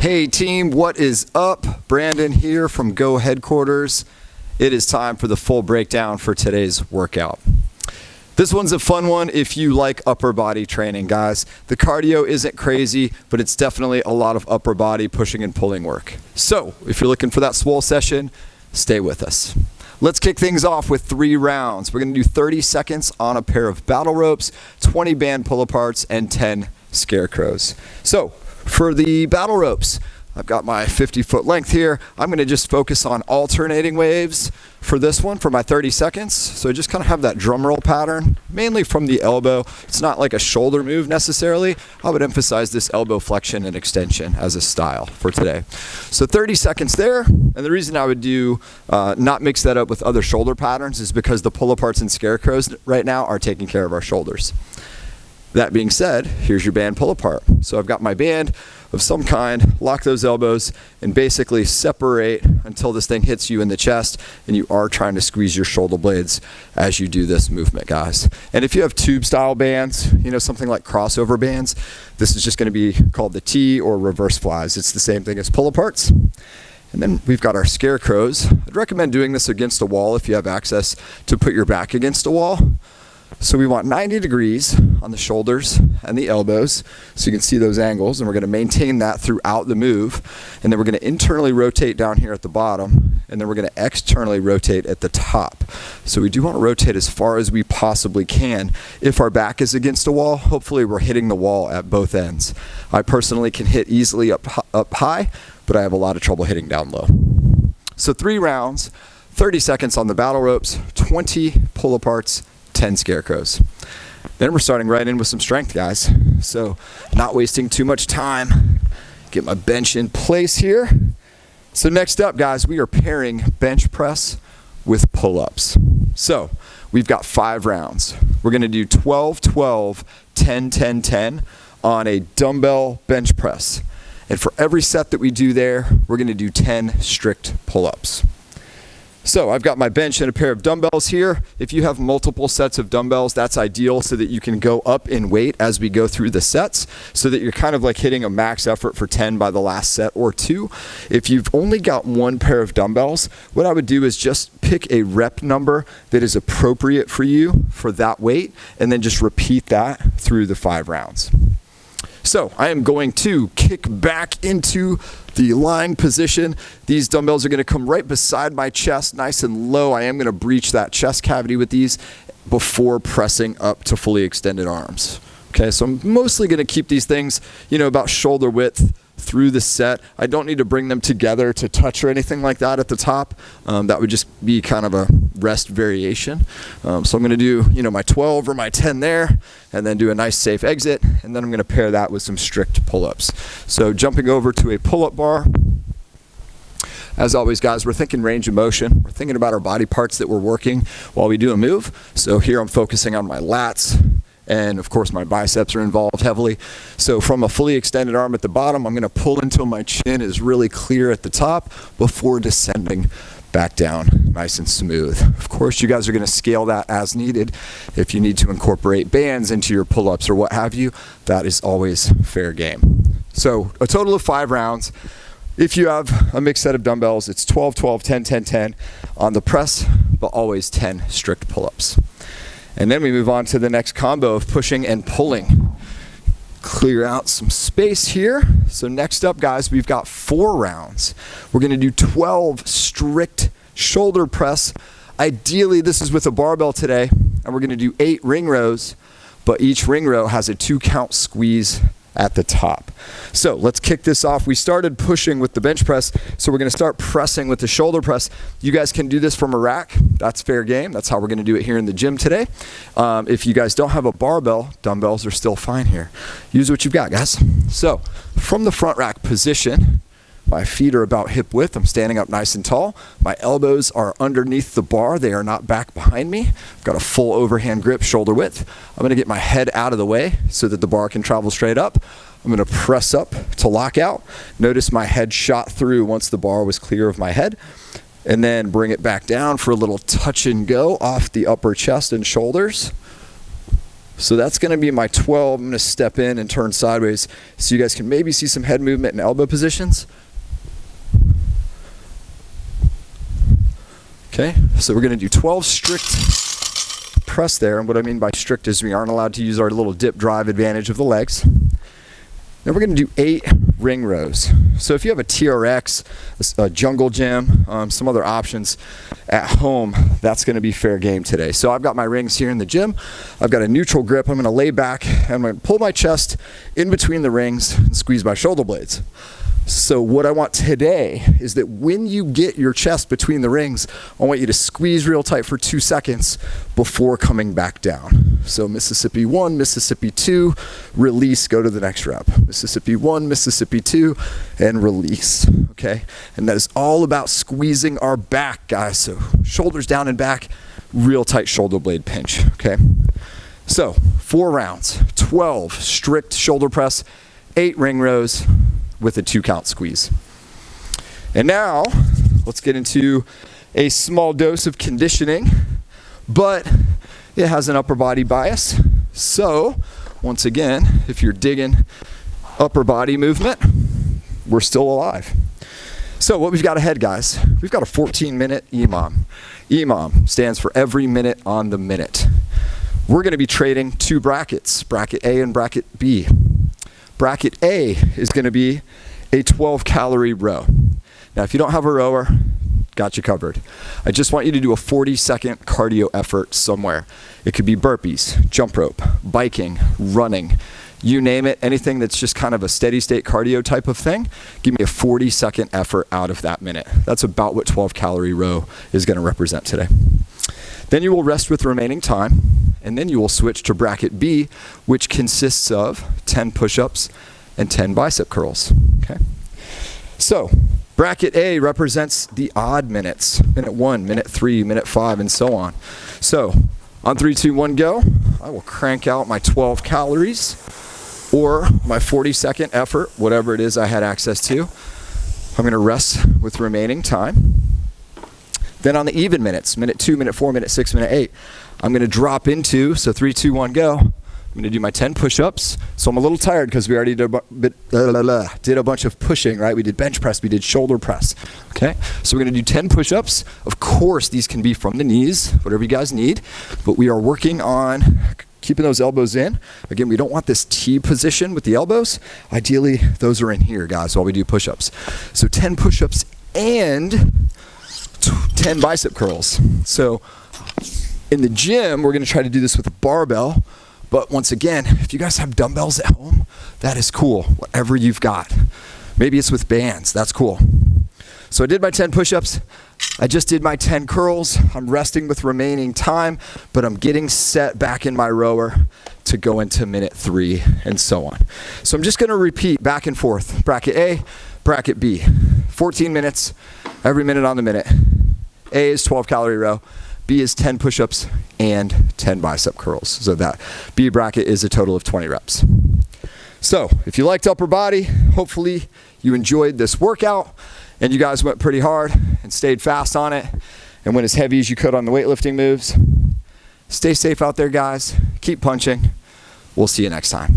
Hey team, what is up? Brandon here from Go Headquarters. It is time for the full breakdown for today's workout. This one's a fun one if you like upper body training, guys. The cardio isn't crazy, but it's definitely a lot of upper body pushing and pulling work. So if you're looking for that swole session, stay with us. Let's kick things off with 3 rounds. We're gonna do 30 seconds on a pair of battle ropes, 20 band pull-aparts, and 10 scarecrows. So for the battle ropes, I've got my 50-foot length here. I'm gonna just focus on alternating waves for this one for my 30 seconds. So just kind of have that drum roll pattern, mainly from the elbow. It's not like a shoulder move necessarily. I would emphasize this elbow flexion and extension as a style for today. So 30 seconds there. And the reason I would do not mix that up with other shoulder patterns is because the pull-aparts and scarecrows right now are taking care of our shoulders. That being said, here's your band pull-apart. So I've got my band of some kind, lock those elbows, and basically separate until this thing hits you in the chest, and you are trying to squeeze your shoulder blades as you do this movement, guys. And if you have tube-style bands, you know, something like crossover bands, this is just gonna be called the T or reverse flies. It's the same thing as pull-aparts. And then we've got our scarecrows. I'd recommend doing this against a wall if you have access to put your back against a wall. So we want 90 degrees on the shoulders and the elbows, so you can see those angles, and we're gonna maintain that throughout the move. And then we're gonna internally rotate down here at the bottom, and then we're gonna externally rotate at the top. So we do wanna rotate as far as we possibly can. If our back is against a wall, hopefully we're hitting the wall at both ends. I personally can hit easily up high, but I have a lot of trouble hitting down low. So 3 rounds, 30 seconds on the battle ropes, 20 pull-aparts, 10 scarecrows. Then we're starting right in with some strength, guys. So not wasting too much time. Get my bench in place here. So next up, guys, we are pairing bench press with pull-ups. So we've got 5 rounds. We're gonna do 12, 12, 10, 10, 10 on a dumbbell bench press. And for every set that we do there, we're gonna do 10 strict pull-ups. So I've got my bench and a pair of dumbbells here. If you have multiple sets of dumbbells, that's ideal so that you can go up in weight as we go through the sets, so that you're kind of like hitting a max effort for 10 by the last set or 2. If you've only got 1 pair of dumbbells, what I would do is just pick a rep number that is appropriate for you for that weight, and then just repeat that through the 5 rounds. So I am going to kick back into the lying position. These dumbbells are gonna come right beside my chest, nice and low. I am gonna breach that chest cavity with these before pressing up to fully extended arms. Okay, so I'm mostly gonna keep these things, you know, about shoulder width through the set. I don't need to bring them together to touch or anything like that at the top. That would just be kind of a rest variation. So I'm gonna do, you know, my 12 or my 10 there, and then do a nice safe exit, and then I'm gonna pair that with some strict pull-ups. So jumping over to a pull-up bar. As always, guys, we're thinking range of motion. We're thinking about our body parts that we're working while we do a move. So here I'm focusing on my lats, and of course my biceps are involved heavily. So from a fully extended arm at the bottom, I'm gonna pull until my chin is really clear at the top before descending back down nice and smooth. Of course, you guys are gonna scale that as needed. If you need to incorporate bands into your pull-ups or what have you, that is always fair game. So a total of 5 rounds. If you have a mixed set of dumbbells, it's 12, 12, 10, 10, 10 on the press, but always 10 strict pull-ups. And then we move on to the next combo of pushing and pulling. Clear out some space here. So next up, guys, we've got 4 rounds. We're gonna do 12 strict shoulder press. Ideally, this is with a barbell today, and we're gonna do 8 ring rows, but each ring row has a 2-count squeeze at the top. So let's kick this off. We started pushing with the bench press, so we're gonna start pressing with the shoulder press. You guys can do this from a rack. That's fair game. That's how we're gonna do it here in the gym today. If you guys don't have a barbell, dumbbells are still fine here. Use what you've got, guys. So from the front rack position, my feet are about hip width. I'm standing up nice and tall. My elbows are underneath the bar. They are not back behind me. I've got a full overhand grip, shoulder width. I'm gonna get my head out of the way so that the bar can travel straight up. I'm gonna press up to lock out. Notice my head shot through once the bar was clear of my head. And then bring it back down for a little touch and go off the upper chest and shoulders. So that's going to be my 12. I'm going to step in and turn sideways so you guys can maybe see some head movement and elbow positions. Okay, so we're going to do 12 strict press there. And what I mean by strict is we aren't allowed to use our little dip drive advantage of the legs. Then we're going to do 8 ring rows. So if you have a TRX, a jungle gym, some other options at home, that's going to be fair game today. So I've got my rings here in the gym. I've got a neutral grip. I'm going to lay back and I'm going to pull my chest in between the rings and squeeze my shoulder blades. So what I want today is that when you get your chest between the rings, I want you to squeeze real tight for 2 seconds before coming back down. So Mississippi 1, Mississippi 2, release, go to the next rep. Mississippi 1, Mississippi 2, and release, okay? And that is all about squeezing our back, guys. So shoulders down and back, real tight shoulder blade pinch, okay? So 4 rounds, 12 strict shoulder press, 8 ring rows, with a 2 count squeeze. And now let's get into a small dose of conditioning, but it has an upper body bias. So once again, if you're digging upper body movement, we're still alive. So what we've got ahead, guys, we've got a 14-minute EMOM. EMOM stands for every minute on the minute. We're going to be trading 2 brackets, bracket A and bracket B. Bracket A is going to be a 12-calorie row. Now, if you don't have a rower, got you covered. I just want you to do a 40-second cardio effort somewhere. It could be burpees, jump rope, biking, running, you name it, anything that's just kind of a steady state cardio type of thing. Give me a 40-second effort out of that minute. That's about what 12-calorie row is going to represent today. Then you will rest with remaining time, and then you will switch to bracket B, which consists of 10 push-ups and 10 bicep curls, okay? So bracket A represents the odd minutes, minute 1, minute 3, minute 5, and so on. So on 3, 2, 1, go, I will crank out my 12 calories or my 40-second effort, whatever it is I had access to. I'm going to rest with remaining time. Then on the even minutes, minute 2, minute 4, minute 6, minute 8, I'm going to drop into, so 3, 2, 1, go. I'm going to do my 10 push-ups. So I'm a little tired because we already did a bunch of pushing, right? We did bench press, we did shoulder press, okay? So we're going to do 10 push-ups. Of course, these can be from the knees, whatever you guys need, but we are working on keeping those elbows in. Again, we don't want this T position with the elbows. Ideally, those are in here, guys, while we do push-ups. So 10 push-ups and 10 bicep curls. So in the gym, we're going to try to do this with a barbell. But once again, if you guys have dumbbells at home, that is cool. Whatever you've got. Maybe it's with bands. That's cool. So I did my 10 push-ups. I just did my 10 curls. I'm resting with remaining time, but I'm getting set back in my rower to go into minute 3 and so on. So I'm just going to repeat back and forth. Bracket A, bracket B. 14 minutes, every minute on the minute. A is 12-calorie row. B is 10 push-ups and 10 bicep curls. So that B bracket is a total of 20 reps. So if you liked upper body, hopefully you enjoyed this workout and you guys went pretty hard and stayed fast on it and went as heavy as you could on the weightlifting moves. Stay safe out there, guys. Keep punching. We'll see you next time.